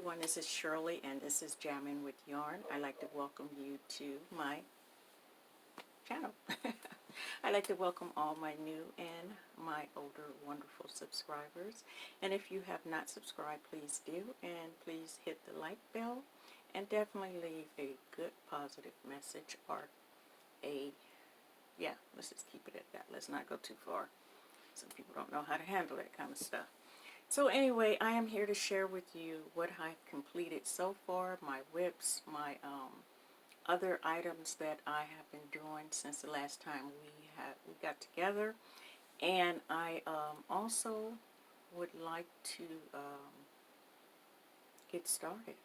everyone, this is Shirley and this is Jamminw with Yarn. I'd like to welcome you to my channel. I'd like to welcome all my new and my older wonderful subscribers. And if you have not subscribed, please do. And please hit the like bell and definitely leave a good positive message or let's just keep it at that. Let's not go too far. Some people don't know how to handle that kind of stuff. So anyway, I am here to share with you what I've completed so far, my whips, my other items that I have been doing since the last time we got together. And I also would like to get started.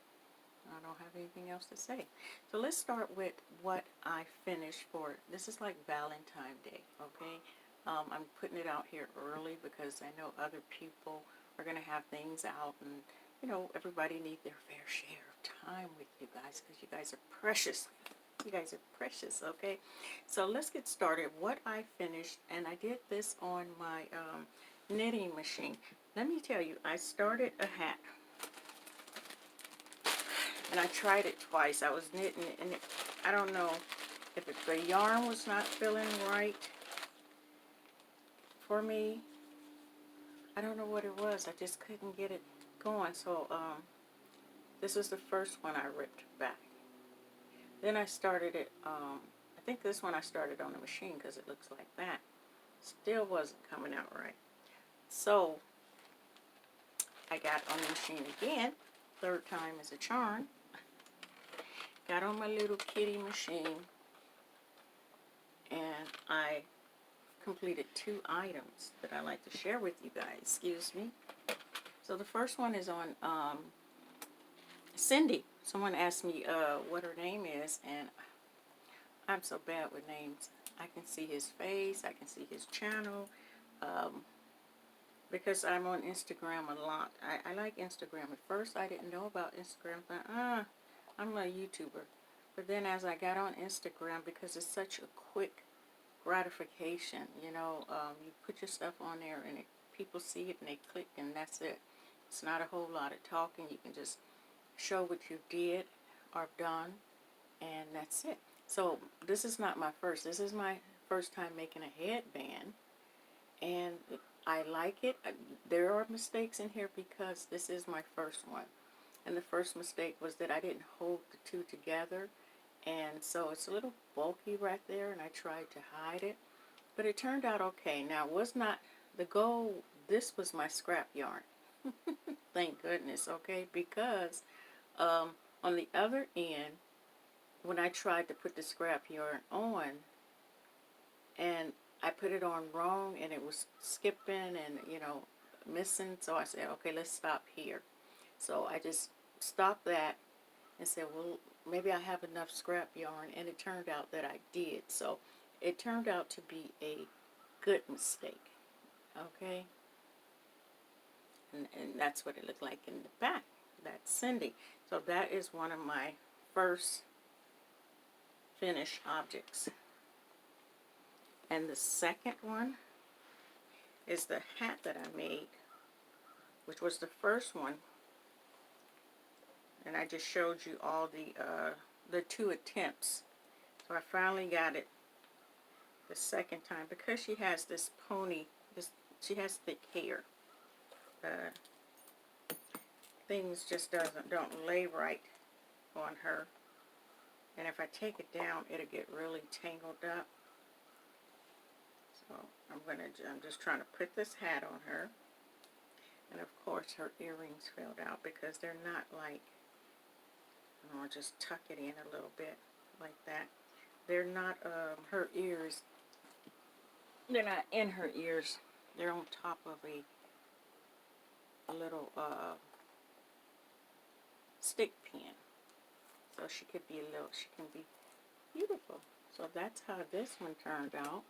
I don't have anything else to say. So let's start with what I finished for, this is like Valentine's Day, okay? I'm putting it out here early because I know other people are going to have things out, and you know, everybody needs their fair share of time with you guys because you guys are precious. You guys are precious, okay? So let's get started. What I finished, and I did this on my knitting machine. Let me tell you, I started a hat, and I tried it twice. I was knitting it, and I don't know if the yarn was not feeling right for me. I don't know what it was. I just couldn't get it going. So this is the first one I ripped back. Then I started it. I think this one I started on the machine because it looks like that. Still wasn't coming out right. So I got on the machine again. Third time is a charm. Got on my little kitty machine, and I completed 2 items that I like to share with you guys. Excuse me. So the first one is on Cindy. Someone asked me what her name is, and I'm so bad with names. I can see his face, I can see his channel, because I'm on Instagram a lot. I like Instagram. At first I didn't know about Instagram. I thought, I'm not a YouTuber. But then as I got on Instagram, because it's such a quick gratification, you know, you put your stuff on there and people see it and they click, and that's it. It's not a whole lot of talking. You can just show what you did or done, and that's it. So this is not my first. This is my first time making a headband, and I like it. There are mistakes in here because this is my first one. And the first mistake was that I didn't hold the 2 together. And so it's a little bulky right there, and I tried to hide it. But it turned out okay. Now, it was not the goal. This was my scrap yarn. Thank goodness, okay? Because on the other end, when I tried to put the scrap yarn on, and I put it on wrong, and it was skipping and, you know, missing. So I said, okay, let's stop here. So I just stopped that and said, well, maybe I have enough scrap yarn, and it turned out that I did. So it turned out to be a good mistake, okay? And that's what it looked like in the back. That's Cindy. So that is one of my first finished objects. And the second one is the hat that I made, which was the first one. And I just showed you all the 2 attempts. So I finally got it the second time because she has this pony. She has thick hair. Things just don't lay right on her. And if I take it down, it'll get really tangled up. So I'm just trying to put this hat on her. And of course her earrings fell out because they're not like, I'll just tuck it in a little bit like that. They're not her ears. They're not in her ears. They're on top of a little stick pin. So she can be beautiful. So that's how this one turned out.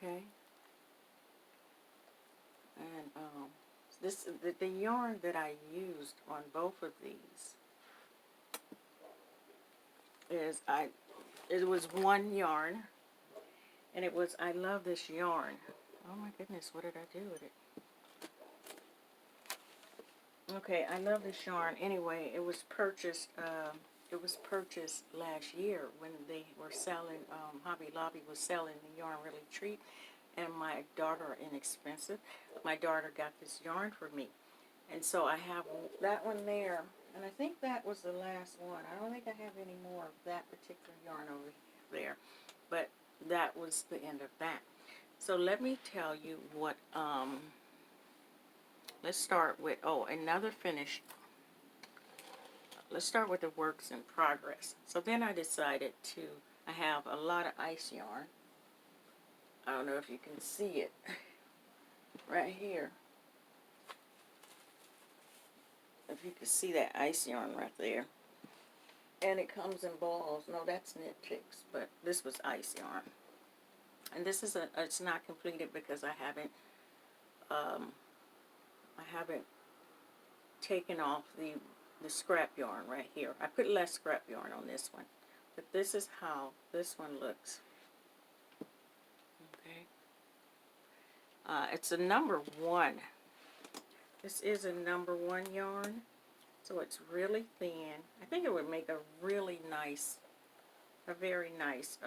Okay. And the yarn that I used on both of these is it was one yarn, and it was, I love this yarn. Oh my goodness, what did I do with it? Okay, I love this yarn. Anyway, it was purchased. It was purchased last year when they were selling. Hobby Lobby was selling the yarn really cheap, and my daughter inexpensive. My daughter got this yarn for me, and so I have that one there. And I think that was the last one. I don't think I have any more of that particular yarn over there, but that was the end of that. So let me tell you what. Let's start with another finish. Let's start with the works in progress. So then I decided to. I have a lot of ice yarn. I don't know if you can see it right here. If you can see that ice yarn right there. And it comes in balls. No, that's knit ticks, but this was ice yarn. And this is it's not completed because I haven't taken off the scrap yarn right here. I put less scrap yarn on this one. But this is how this one looks. Okay. It's a number 1. This is a number 1 yarn. So it's really thin. I think it would make a really nice, a very nice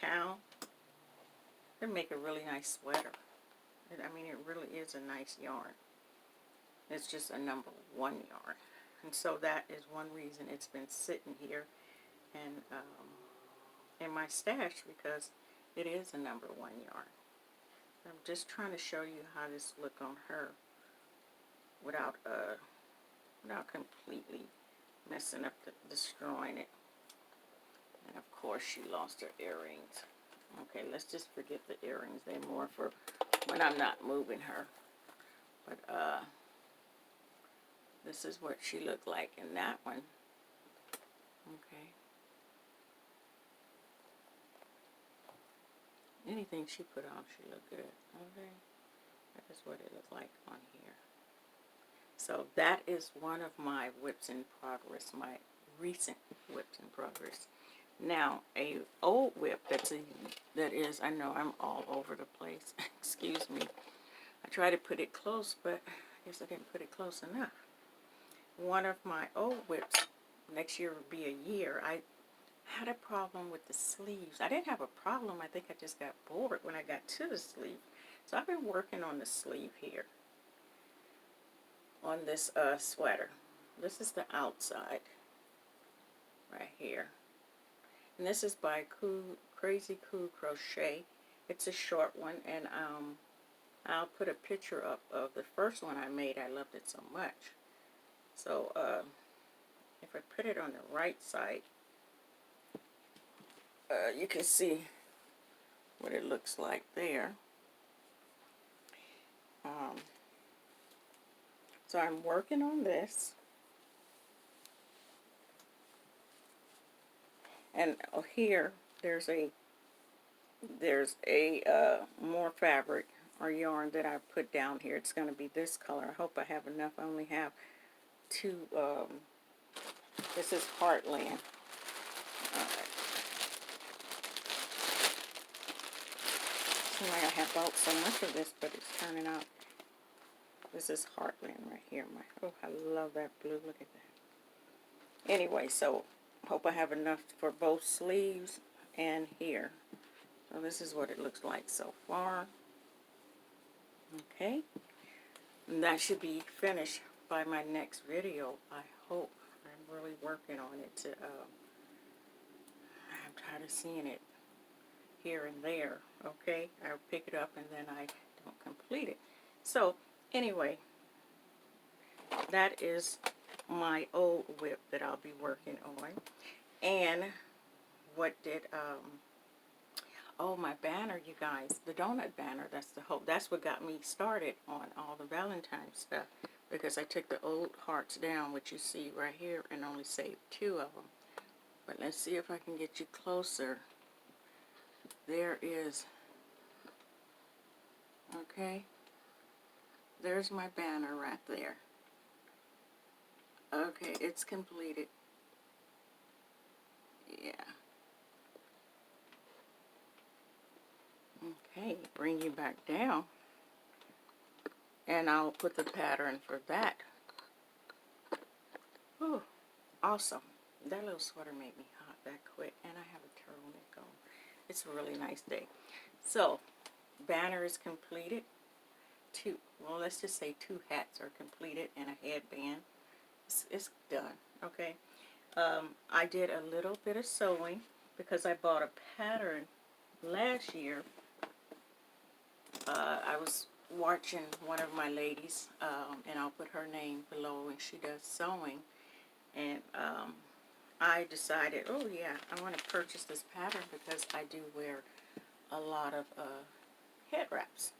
cowl. It'd make a really nice sweater. I mean, it really is a nice yarn. It's just a number 1 yarn. And so that is one reason it's been sitting here and in my stash, because it is a number 1 yarn. I'm just trying to show you how this look on her without completely messing up, destroying it. And of course she lost her earrings. Okay, let's just forget the earrings. They're more for when I'm not moving her. But this is what she looked like in that one. Okay. Anything she put on, she looked good. Okay. That is what it looked like on here. So that is one of my whips in progress, my recent whips in progress. Now, a old whip that is, I know I'm all over the place. Excuse me. I try to put it close, but I guess I didn't put it close enough. One of my old whips, next year will be a year. I had a problem with the sleeves. I didn't have a problem. I think I just got bored when I got to the sleeve. So I've been working on the sleeve here. On this sweater. This is the outside. Right here. And this is by Crazy Cool Crochet. It's a short one, and I'll put a picture up of the first one I made. I loved it so much. So if I put it on the right side, you can see what it looks like there. So I'm working on this. And here there's a more fabric or yarn that I put down here. It's going to be this color. I hope I have enough. I only have 2. This is Heartland. Alright. Seems like I have bought so much of this, but it's turning out. This is Heartland right here. Oh, I love that blue. Look at that. Anyway, so hope I have enough for both sleeves and here. So this is what it looks like so far. Okay. And that should be finished by my next video, I hope. I'm really working on it to, I'm tired of seeing it here and there, okay? I'll pick it up and then I don't complete it. So, anyway, that is my old whip that I'll be working on. And what did, oh, my banner, you guys, the donut banner, that's what got me started on all the Valentine stuff, because I took the old hearts down, which you see right here, and only saved 2 of them. But let's see if I can get you closer. There is, okay, there's my banner right there. Okay, it's completed. Yeah. Okay, bring you back down. And I'll put the pattern for that awesome. That little sweater made me hot that quick, and I have a turtleneck on. It's a really nice day. So, banner is completed. Well, let's just say 2 hats are completed and a headband. It's done, okay? I did a little bit of sewing because I bought a pattern last year. I was watching one of my ladies, and I'll put her name below, and she does sewing. And I decided, oh yeah, I want to purchase this pattern because I do wear a lot of head wraps.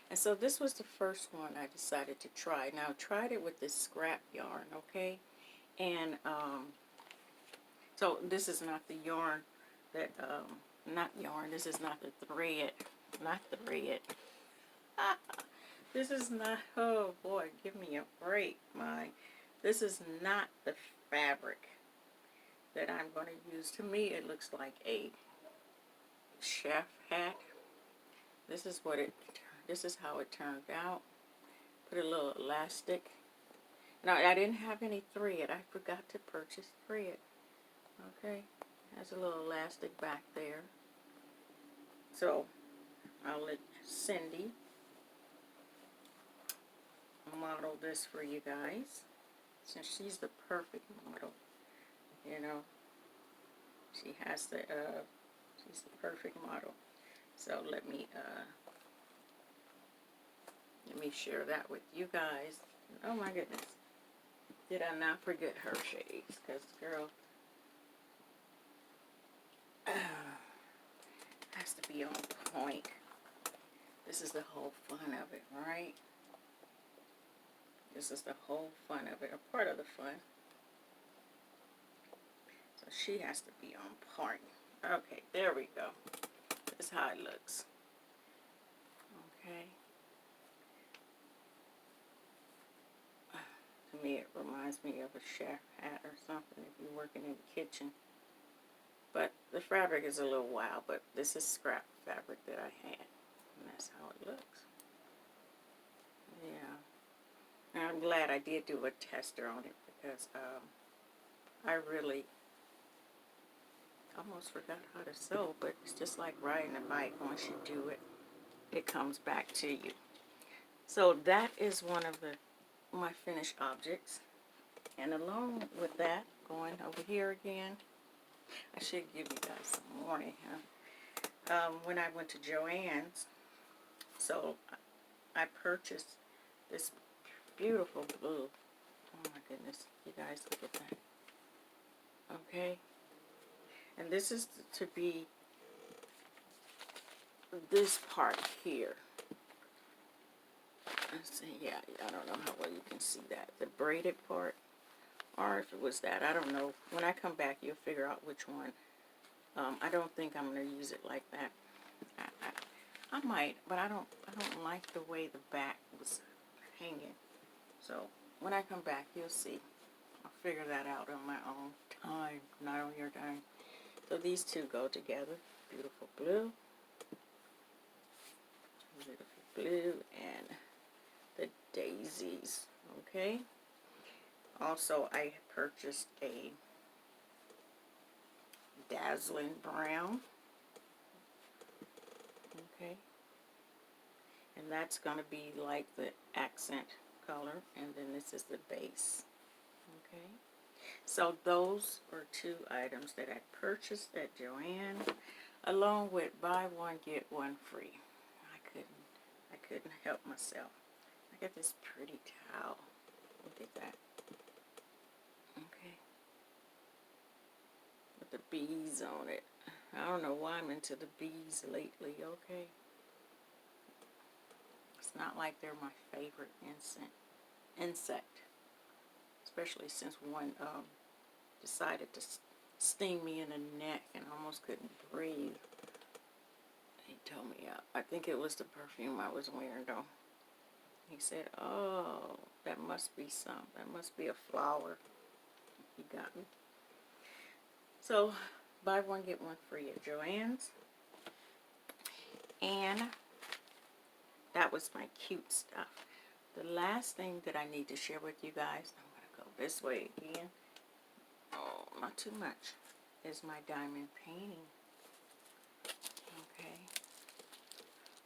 And so this was the first one I decided to try. Now I tried it with this scrap yarn, okay? And so this is not the yarn that, this is not the thread, this is not, oh boy, give me a break, this is not the fabric that I'm going to use. To me, it looks like a chef hat. This is how it turned out. Put a little elastic. Now, I didn't have any thread. I forgot to purchase thread. Okay, has a little elastic back there. So, I'll let Cindy model this for you guys, since she's the perfect model. You know, she's the perfect model. So let me share that with you guys. Oh my goodness, did I not forget her shades? Because girl, has to be on point. This is the whole fun of it, right? This is the whole fun of it, a part of the fun. So she has to be on point. Okay, there we go. This is how it looks. Okay. To me, it reminds me of a chef hat or something if you're working in the kitchen. But the fabric is a little wild, but this is scrap fabric that I had. And that's how it looks. Yeah. And I'm glad I did do a tester on it because I really almost forgot how to sew, but it's just like riding a bike. Once you do it, it comes back to you. So that is one of my finished objects. And along with that, going over here again, I should give you guys some warning, huh? When I went to Joann's, so I purchased this beautiful blue. Oh my goodness, you guys look at that. Okay, and this is to be this part here. Let's see, yeah, I don't know how well you can see that. The braided part, or if it was that, I don't know. When I come back, you'll figure out which one. I don't think I'm going to use it like that. I might, but I don't like the way the back was hanging. So when I come back, you'll see. I'll figure that out on my own time, not on your time. So these two go together. Beautiful blue. Beautiful blue and the daisies. Okay. Also, I purchased a dazzling brown. Okay. And that's going to be like the accent color. And then this is the base. Okay. So those are 2 items that I purchased at Joann, along with buy one, get one free. I couldn't help myself. I got this pretty towel. Look at that. Okay. With the bees on it. I don't know why I'm into the bees lately, okay? It's not like they're my favorite insect. Especially since one decided to sting me in the neck and almost couldn't breathe. He told me, I think it was the perfume I was wearing though. He said, oh, that must be that must be a flower. He got me. So, buy one, get one free at Joann's. And that was my cute stuff. The last thing that I need to share with you guys, I'm going to go this way again. not too much, is my diamond painting. Okay.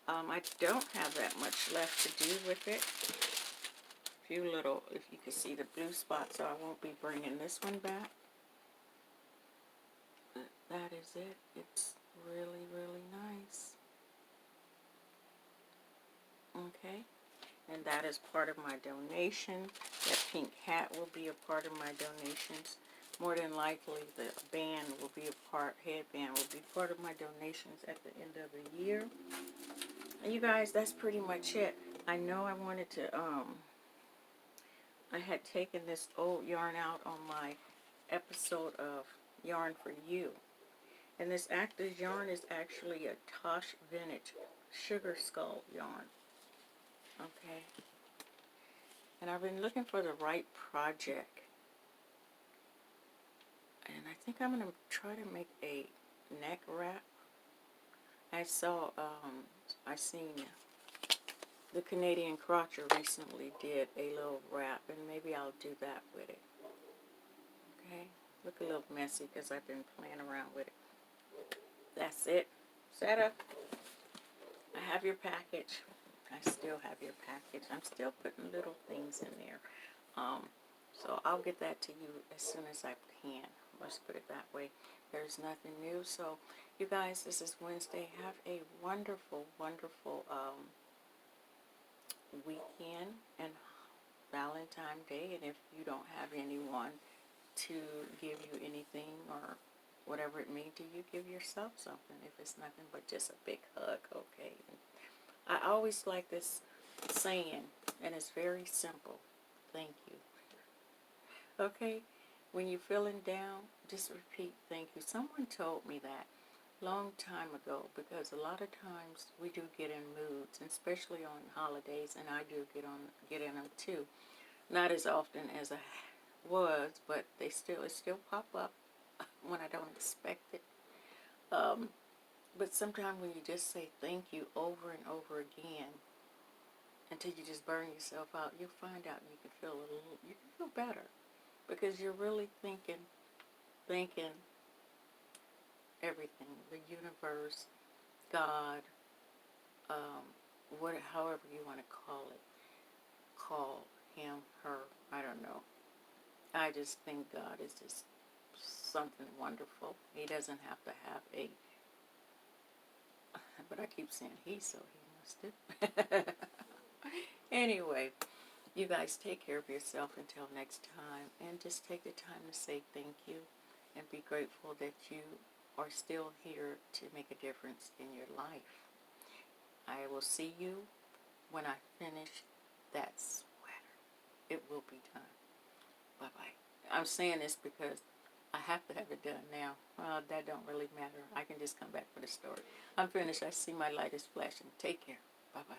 I don't have that much left to do with it. Few little, if you can see the blue spots, so I won't be bringing this one back. But that is it. It's really, really nice. Okay. And that is part of my donation. That pink hat will be a part of my donations. More than likely, the band will be a part, headband will be part of my donations at the end of the year. And you guys, that's pretty much it. I know I wanted to, I had taken this old yarn out on my episode of Yarn for You. And this yarn is actually a Tosh Vintage Sugar Skull yarn. Okay. And I've been looking for the right project. And I think I'm going to try to make a neck wrap. I saw, I seen the Canadian Crotcher recently did a little wrap, and maybe I'll do that with it. Okay? Look a little messy because I've been playing around with it. That's it. Set up. I have your package. I still have your package. I'm still putting little things in there. So I'll get that to you as soon as I can. Let's put it that way. There's nothing new. So, you guys, this is Wednesday. Have a wonderful, wonderful weekend and Valentine's Day. And if you don't have anyone to give you anything or whatever it may do, you give yourself something. If it's nothing but just a big hug, okay? I always like this saying, and it's very simple. Thank you. Okay? When you're feeling down, just repeat thank you. Someone told me that long time ago, because a lot of times we do get in moods, especially on holidays, and I do get in them too. Not as often as I was, but it still pop up when I don't expect it. But sometimes when you just say thank you over and over again, until you just burn yourself out, you'll find out you can feel better, because you're really thanking everything, the universe, God, however you want to call him, her, I don't know. I just think God is just something wonderful. He doesn't have to have but I keep saying he, so he must do. Anyway, you guys take care of yourself until next time, and just take the time to say thank you and be grateful that you are still here to make a difference in your life. I will see you when I finish that sweater. It will be done. Bye-bye. I'm saying this because I have to have it done now. Well, that don't really matter. I can just come back for the story. I'm finished. I see my light is flashing. Take care. Bye-bye.